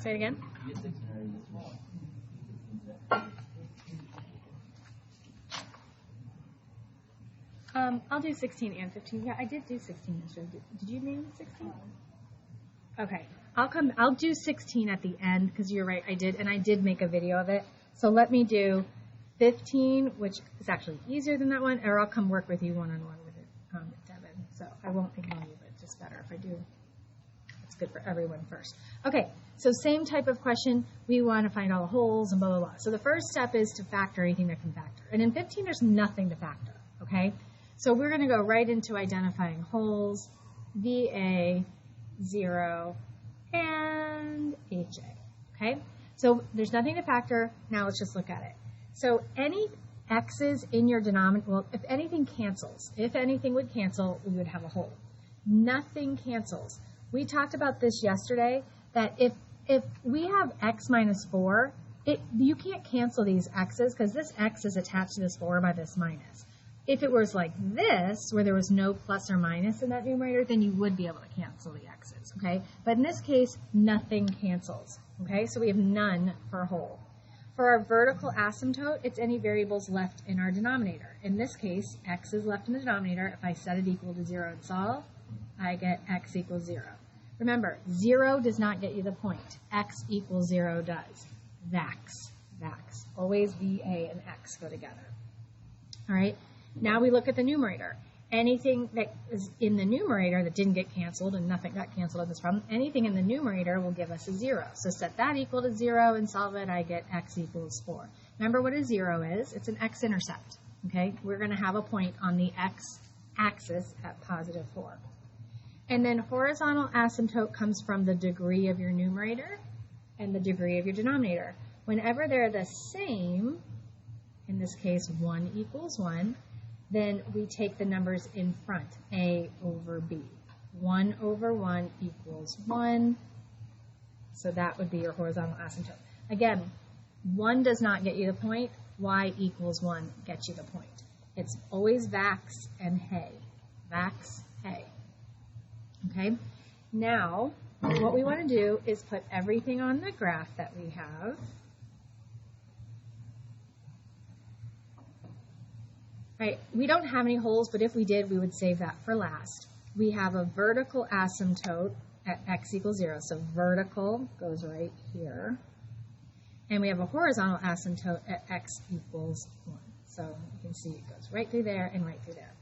Say it again. I'll do 16 and 15. Yeah, I did do 16 yesterday. Did you name 16? Okay. I'll do 16 at the end because you're right, I did, and I did make a video of it. So let me do 15, which is actually easier than that one, or I'll come work with you one-on-one with it, Devin. So I won't ignore you, but it's just better if I do. It's good for everyone first. Okay, so same type of question. We want to find all the holes and blah, blah, blah. So the first step is to factor anything that can factor. And in 15, there's nothing to factor, okay? So we're going to go right into identifying holes, VA, 0, and HA, okay? So there's nothing to factor. Now let's just look at it. So any x's in your denominator, well, if anything cancels, if anything would cancel, we would have a hole. Nothing cancels. We talked about this yesterday, that if we have x minus 4, you can't cancel these x's because this x is attached to this 4 by this minus. If it was like this, where there was no plus or minus in that numerator, then you would be able to cancel the x's, okay? But in this case, nothing cancels, okay? So we have none for a whole. For our vertical asymptote, it's any variables left in our denominator. In this case, x is left in the denominator. If I set it equal to 0 and solve, I get x equals 0. Remember, 0 does not get you the point. X equals 0 does. Vax. Always VA and x go together. All right? Now we look at the numerator. Anything that is in the numerator that didn't get canceled, and nothing got canceled in this problem, anything in the numerator will give us a 0. So set that equal to 0 and solve it, I get x equals 4. Remember what a 0 is? It's an x-intercept. Okay? We're going to have a point on the x-axis at positive 4. And then horizontal asymptote comes from the degree of your numerator and the degree of your denominator. Whenever they're the same, in this case 1 equals 1, then we take the numbers in front, A over B. 1 over 1 equals 1. So that would be your horizontal asymptote. Again, 1 does not get you the point. Y equals 1 gets you the point. It's always Vax and Hay. Vax, Hay. Okay? Now, what we want to do is put everything on the graph that we have. Right, we don't have any holes, but if we did, we would save that for last. We have a vertical asymptote at x equals 0. So vertical goes right here. And we have a horizontal asymptote at x equals 1. So you can see it goes right through there and right through there.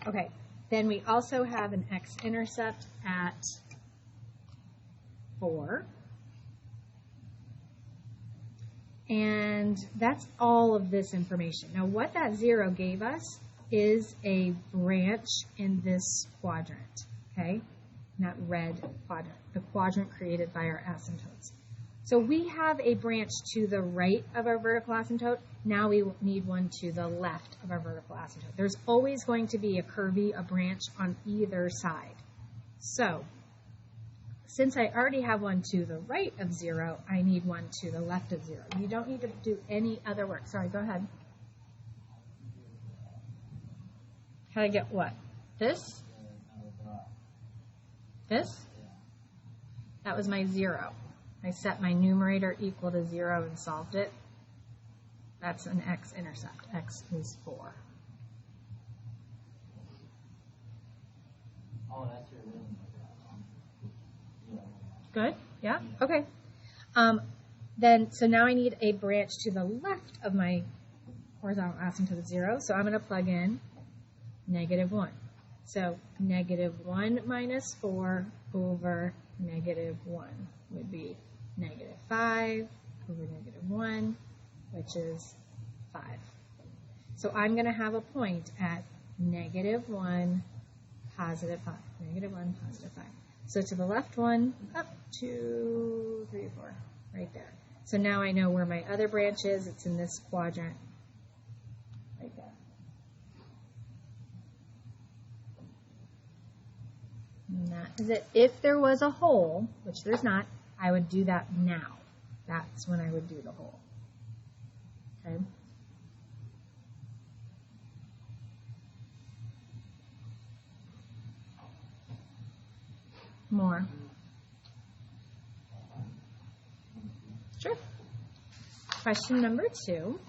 Okay, then we also have an x-intercept at 4. And that's all of this information. Now, what that 0 gave us is a branch in this quadrant, okay? That red quadrant, the quadrant created by our asymptotes. So we have a branch to the right of our vertical asymptote. Now we need one to the left of our vertical asymptote. There's always going to be a curvy, a branch on either side. So since I already have one to the right of 0, I need one to the left of 0. You don't need to do any other work. Sorry, go ahead. How do I get what? This? This? That was my 0. I set my numerator equal to 0 and solved it. That's an x-intercept. X is 4. Oh, that's your rhythm. Good? Yeah? Okay. So now I need a branch to the left of my horizontal asymptote of 0. So I'm going to plug in -1. So -1 minus 4 over -1 would be -5 over -1, which is 5. So I'm going to have a point at -1, positive 5. -1, positive 5. So to the left one, up 2, 3, 4, right there. So now I know where my other branch is. It's in this quadrant right there. And that is it. If there was a hole, which there's not, I would do that now. That's when I would do the hole. Okay? More. Sure. Question number 2.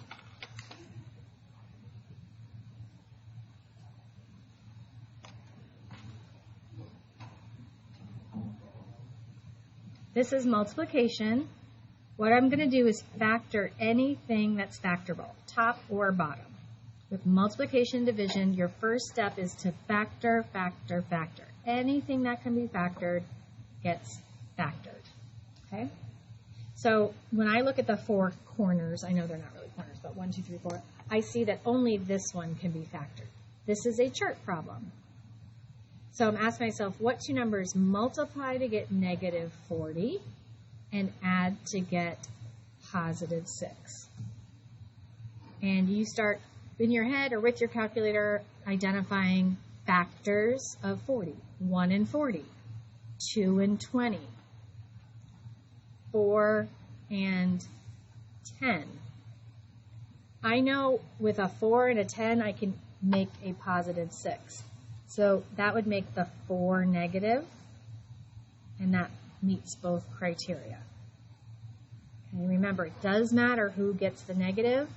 This is multiplication. What I'm going to do is factor anything that's factorable, top or bottom. With multiplication and division, your first step is to factor, factor, factor. Anything that can be factored gets factored. Okay? So when I look at the 4 corners, I know they're not really corners, but 1, 2, 3, 4, I see that only this one can be factored. This is a chart problem. So I'm asking myself, what 2 numbers multiply to get negative 40 and add to get positive 6? And you start in your head or with your calculator identifying factors of 40. 1 and 40, 2 and 20, 4 and 10. I know with a 4 and a 10 I can make a positive 6. So that would make the 4 negative, and that meets both criteria. And remember, it does matter who gets the negative,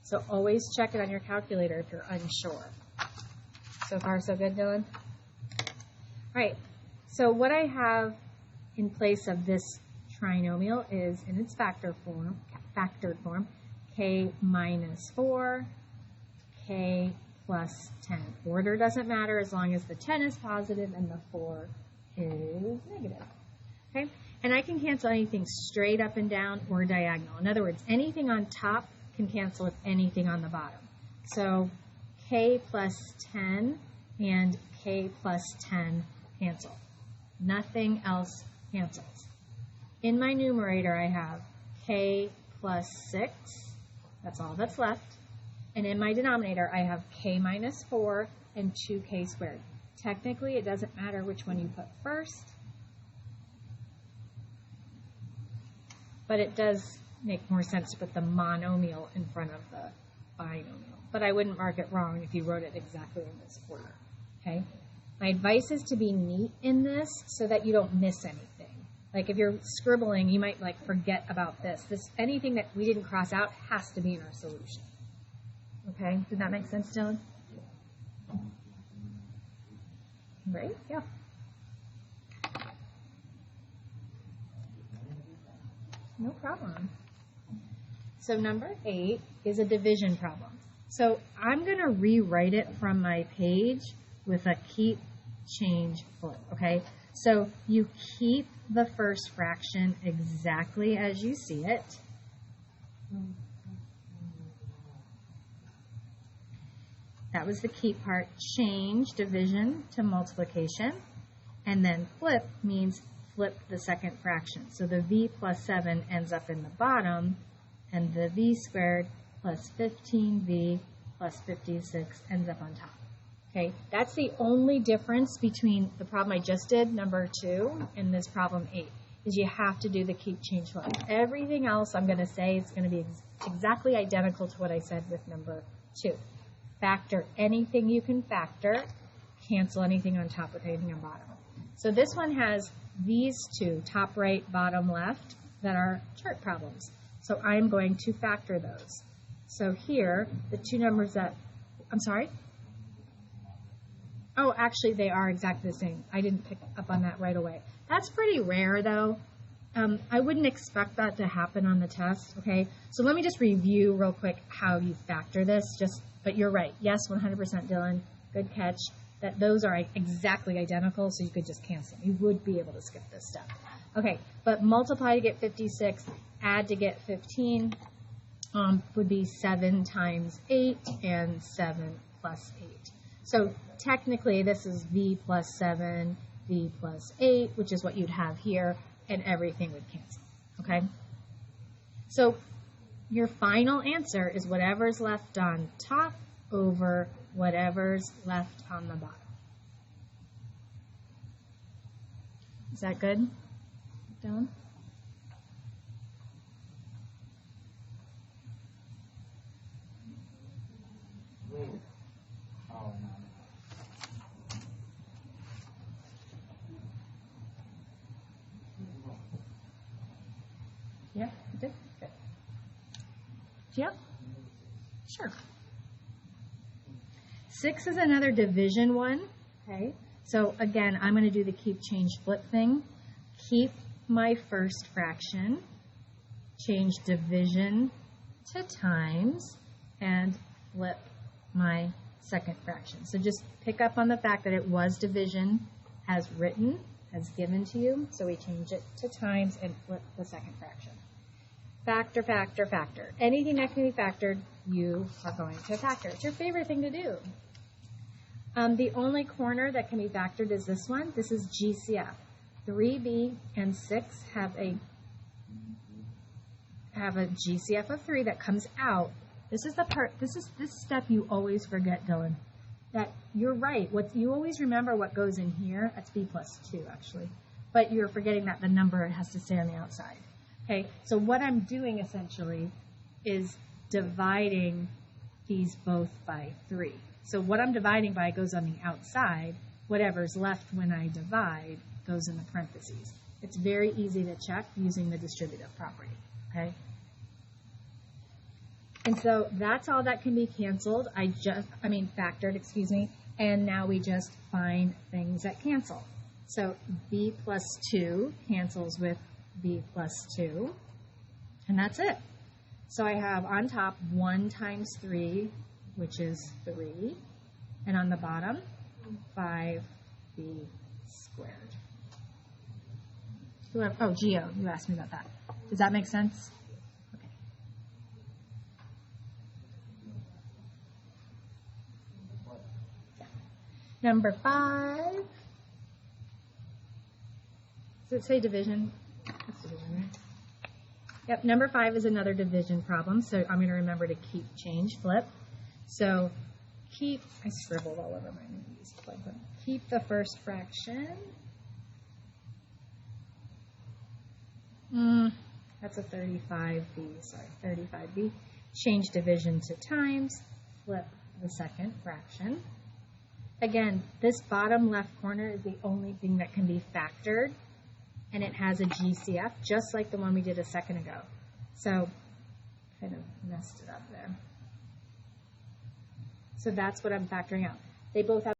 so always check it on your calculator if you're unsure. So far, so good, Dylan? All right, so what I have in place of this trinomial is, in its factored form, k minus 4, k plus 10. Order doesn't matter as long as the 10 is positive and the 4 is negative. Okay? And I can cancel anything straight up and down or diagonal. In other words, anything on top can cancel with anything on the bottom. So k plus 10 and k plus 10 cancel. Nothing else cancels. In my numerator, I have k plus 6. That's all that's left. And in my denominator, I have k minus 4 and 2k squared. Technically, it doesn't matter which one you put first, but it does make more sense to put the monomial in front of the binomial. But I wouldn't mark it wrong if you wrote it exactly in this order. Okay? My advice is to be neat in this so that you don't miss anything. Like if you're scribbling, you might like forget about this. Anything that we didn't cross out has to be in our solution. Okay, did that make sense, Dylan? Right? Yeah. No problem. So number 8 is a division problem. So I'm going to rewrite it from my page with a keep, change, flip, okay? So you keep the first fraction exactly as you see it. That was the keep part. Change division to multiplication. And then flip means flip the second fraction. So the v plus 7 ends up in the bottom, and the v squared plus 15v plus 56 ends up on top. Okay, that's the only difference between the problem I just did, number 2, and this problem 8, is you have to do the keep, change, flip. Everything else I'm going to say is going to be exactly identical to what I said with number 2. Factor anything you can factor, cancel anything on top with anything on bottom. So this one has these two, top right, bottom left, that are chart problems. So I'm going to factor those. So here, the 2 numbers that, I'm sorry? Oh, actually, they are exactly the same. I didn't pick up on that right away. That's pretty rare, though. I wouldn't expect that to happen on the test, okay? So let me just review real quick how you factor this. But you're right. Yes, 100% Dylan. Good catch. That those are exactly identical, so you could just cancel them. You would be able to skip this step. Okay, but multiply to get 56, add to get 15 would be 7 times 8 and 7 plus 8. So technically, this is v plus 7, v plus 8, which is what you'd have here, and everything would cancel, okay? So your final answer is whatever's left on top over whatever's left on the bottom. Is that good, Dylan? Yeah, I did? Good. Yeah? Sure. 6 is another division one. Okay. So again, I'm going to do the keep, change, flip thing. Keep my first fraction, change division to times, and flip my second fraction. So just pick up on the fact that it was division as written, as given to you. So we change it to times and flip the second fraction. Factor, factor, factor. Anything that can be factored, you are going to factor. It's your favorite thing to do. The only corner that can be factored is this one. This is GCF. 3b and 6 have a GCF of 3 that comes out. This is the part. This step you always forget, Dylan. That you're right. What you always remember what goes in here. That's b plus 2 actually, but you're forgetting that the number has to stay on the outside. Okay. So what I'm doing essentially is dividing these both by 3. So what I'm dividing by goes on the outside. Whatever's left when I divide goes in the parentheses. It's very easy to check using the distributive property, okay? And so that's all that can be canceled. Factored, excuse me. And now we just find things that cancel. So b plus 2 cancels with b plus 2. And that's it. So I have on top 1 times 3, which is 3, and on the bottom, 5b squared. Geo, you asked me about that. Does that make sense? Okay. Yeah. Number 5. Does it say division? It's division, right? Yep, number 5 is another division problem, so I'm going to remember to keep, change, flip. So keep, I scribbled all over my movies. Keep the first fraction. That's a 35b, sorry, 35b. Change division to times, flip the second fraction. Again, this bottom left corner is the only thing that can be factored, and it has a GCF, just like the one we did a second ago. So, kind of messed it up there. So that's what I'm factoring out. They both have